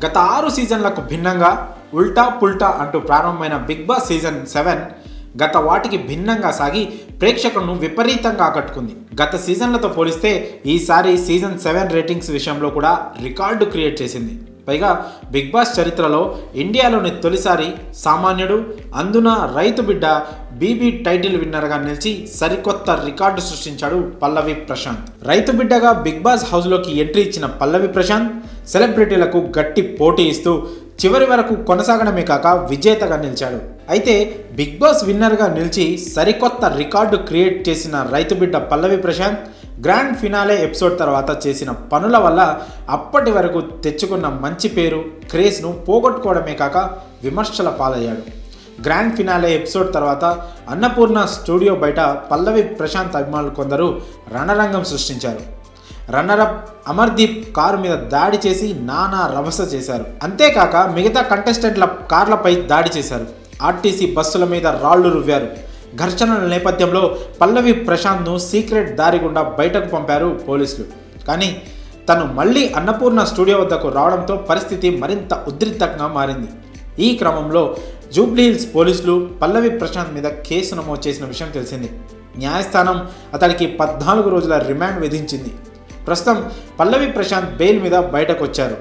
గత 6 సీజన్లకు భిన్నంగా ఉల్టా పుల్టా అంటూ ప్రారంభమైన బిగ్ బాస్ సీజన్ 7 గత వాటికి భిన్నంగా సాగి ప్రేక్షకులను విపరీతంగా ఆకట్టుకుంది. గత సీజన్లతో పోలిస్తే ఈసారి సీజన్ 7 రేటింగ్స్ విషయంలో కూడా రికార్డు క్రియేట్ చేసింది. పైగా బిగ్ బాస్ చరిత్రలో ఇండియాలోని తొలిసారి సామాన్యుడు, అందున రైతు బిడ్డ బీబీ టైటిల్ విన్నర్గా నిలిచి సరికొత్త రికార్డు సృష్టించాడు పల్లవి ప్రశాంత్. రైతు బిడ్డగా బిగ్ బాస్ హౌస్లోకి ఎంట్రీ ఇచ్చిన పల్లవి ప్రశాంత్ సెలబ్రిటీలకు గట్టి పోటీ ఇస్తూ చివరి వరకు కొనసాగడమే కాక విజేతగా నిలిచాడు. అయితే బిగ్ బాస్ విన్నర్గా నిలిచి సరికొత్త రికార్డు క్రియేట్ చేసిన రైతు బిడ్డ పల్లవి ప్రశాంత్ గ్రాండ్ ఫినాలే ఎపిసోడ్ తర్వాత చేసిన పనుల వల్ల అప్పటి వరకు తెచ్చుకున్న మంచి పేరు, క్రేజ్ను పోగొట్టుకోవడమే కాక విమర్శల పాలయ్యాడు. గ్రాండ్ ఫినాలే ఎపిసోడ్ తర్వాత అన్నపూర్ణ స్టూడియో బయట పల్లవి ప్రశాంత్ అభిమానులు కొందరు రణరంగం సృష్టించారు. రన్నరప్ అమర్దీప్ కారు మీద దాడి చేసి నానా రభస చేశారు. అంతేకాక మిగతా కంటెస్టెంట్ల కార్లపై దాడి చేశారు. ఆర్టీసీ బస్సుల మీద రాళ్లు రువ్వారు. ఘర్షణల నేపథ్యంలో పల్లవి ప్రశాంత్ను సీక్రెట్ దారి గుండా బయటకు పంపారు పోలీసులు. కానీ తను మళ్ళీ అన్నపూర్ణ స్టూడియో వద్దకు రావడంతో పరిస్థితి మరింత ఉద్రిక్తంగా మారింది. ఈ క్రమంలో జూబ్లీహిల్స్ పోలీసులు పల్లవి ప్రశాంత్ మీద కేసు నమోదు చేసిన విషయం తెలిసింది. న్యాయస్థానం అతడికి 14 రోజుల రిమాండ్ విధించింది. ప్రస్తుతం పల్లవి ప్రశాంత్ బెయిల్ మీద బయటకు వచ్చారు.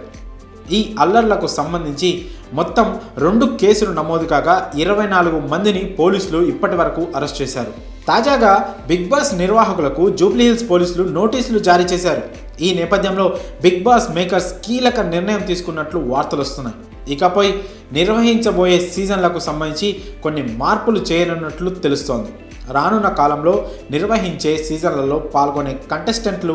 ఈ అల్లర్లకు సంబంధించి మొత్తం 2 కేసులు నమోదు కాగా 24 మందిని పోలీసులు ఇప్పటి వరకు అరెస్ట్ చేశారు. తాజాగా బిగ్ బాస్ నిర్వాహకులకు జూబ్లీహిల్స్ పోలీసులు నోటీసులు జారీ చేశారు. ఈ నేపథ్యంలో బిగ్ బాస్ మేకర్స్ కీలక నిర్ణయం తీసుకున్నట్లు వార్తలు వస్తున్నాయి. ఇకపై నిర్వహించబోయే సీజన్లకు సంబంధించి కొన్ని మార్పులు చేయనున్నట్లు తెలుస్తోంది. రానున్న కాలంలో నిర్వహించే సీజన్లలో పాల్గొనే కంటెస్టెంట్లు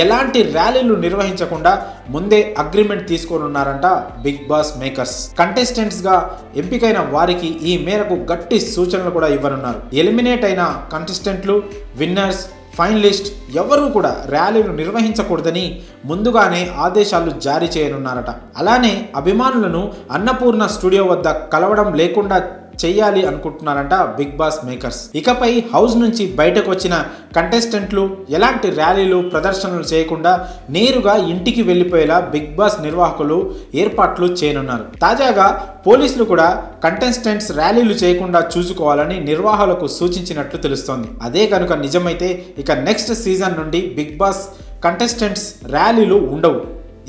ఎలాంటి ర్యాలీలు నిర్వహించకుండా ముందే అగ్రిమెంట్ తీసుకోనున్నారంట బిగ్ బాస్ మేకర్స్. కంటెస్టెంట్స్గా ఎంపికైన వారికి ఈ మేరకు గట్టి సూచనలు కూడా ఇవ్వనున్నారు. ఎలిమినేట్ అయిన కంటెస్టెంట్లు, విన్నర్స్, ఫైనలిస్ట్ ఎవరూ కూడా ర్యాలీలు నిర్వహించకూడదని ముందుగానే ఆదేశాలు జారీ చేయనున్నారట. అలానే అభిమానులను అన్నపూర్ణ స్టూడియో వద్ద కలవడం లేకుండా చెయ్యాలి అనుకుంటున్నారంట బిగ్ బాస్ మేకర్స్. ఇకపై హౌస్ నుంచి బయటకు వచ్చిన కంటెస్టెంట్లు ఎలాంటి ర్యాలీలు, ప్రదర్శనలు చేయకుండా నేరుగా ఇంటికి వెళ్ళిపోయేలా బిగ్ బాస్ నిర్వాహకులు ఏర్పాట్లు చేయనున్నారు. తాజాగా పోలీసులు కూడా కంటెస్టెంట్స్ ర్యాలీలు చేయకుండా చూసుకోవాలని నిర్వాహకులకు సూచించినట్లు తెలుస్తోంది. అదే కనుక నిజమైతే ఇక నెక్స్ట్ సీజన్ నుండి బిగ్ బాస్ కంటెస్టెంట్స్ ర్యాలీలు ఉండవు.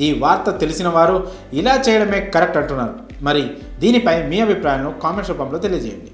ఈ వార్త తెలిసిన వారు ఇలా చేయడమే కరెక్ట్ అంటున్నారు. మరి దీనిపై మీ అభిప్రాయాలను కామెంట్స్ రూపంలో తెలియజేయండి.